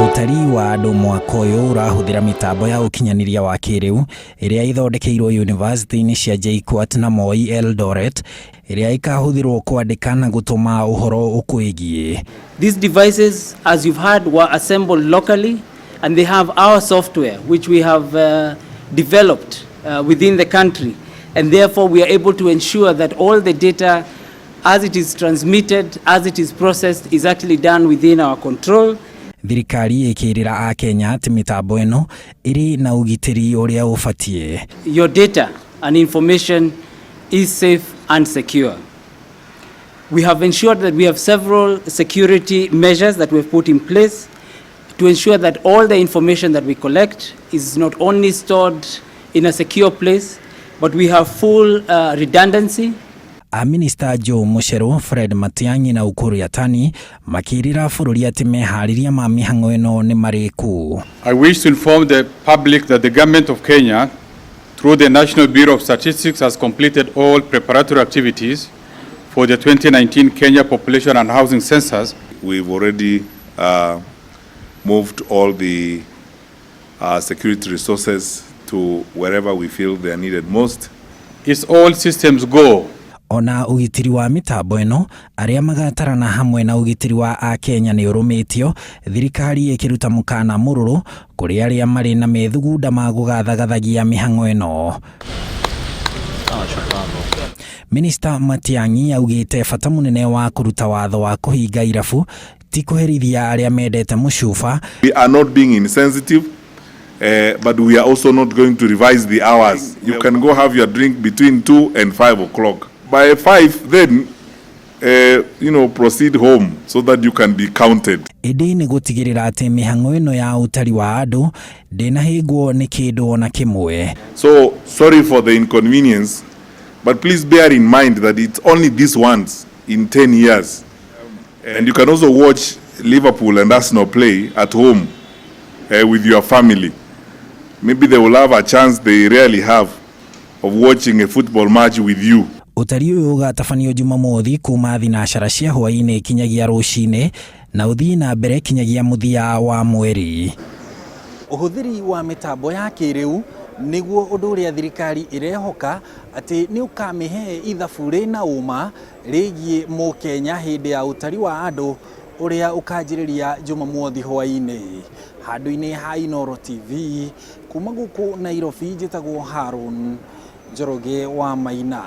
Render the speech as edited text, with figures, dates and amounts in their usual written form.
Utari wa andu mwaka uyu urahuthira mitambo ya ukinyaniria wa kiiriu iria ithondekeirwo university-ini cia JKUAT na Moi Eldoret iria ikahuthirwo kwandika na gutuma uhoro ukwigie. These devices, as you've heard, were assembled locally and they have our software which we have developed within the country, and therefore we are able to ensure that all the data as it is transmitted, as it is processed, is actually done within our control. Thirikari ikirira a Kenya ati mitambo eno iri na ugitiri uria ufatie. Your data and information is safe and secure. We have ensured that we have several security measures that we've put in place to ensure that all the information that we collect is not only stored in a secure place, but we have full redundancy. Maminister Mucheru Fred Matiang'i na Ukur Yatani makirira bururi ati mehariirie ma mihango eno ni mariku. I wish to inform the public that the government of Kenya, through the National Bureau of Statistics, has completed all preparatory activities for the 2019 Kenya Population and Housing Census. We've already moved all the security resources to wherever we feel they are needed most. Is all systems go? Ona ugitiri wa mitambo eno aria magatarana hamwe na ugitiri wa a Kenya ni urumitio, thirikari ikiruta mukana mururu kuri aria mari na methugunda ma gugathagathagia mihango eno. Minister Matiang'i augite bata munene wa kuruta watho wa kuhinga irabu ti kuherithia aria mendete mucuba. We are not being insensitive, but we are also not going to revise the hours. You can go have your drink between 2 and 5 o'clock. By 5, then, proceed home so that you can be counted. Indi ni gutigirira ati mihango eno ya utari wa andu ndinahingwo ni kindu ona kimwe. So, sorry for the inconvenience, but please bear in mind that it's only this once in 10 years. And you can also watch Liverpool and Arsenal play at home with your family. Maybe they will have a chance they rarely have of watching a football match with you. Utari uyu ugatabanio Jumamothi kuma thinashara cia hwaini kinyagia rucine na uthii na mbere kinyagia muthia wa mweri. Uhuthiri wa mitambo ya kiiriu niguo undu uria thirikari irehoka ati ni ukamihe ithabu rina uma rigie mukenya hindi ya utari wa andu uria ukanjiriria Jumamothi hwaini. Handu-ini ha Inooro TV kuma guku Nairobi njitagwo Harun Njoroge wa Maina.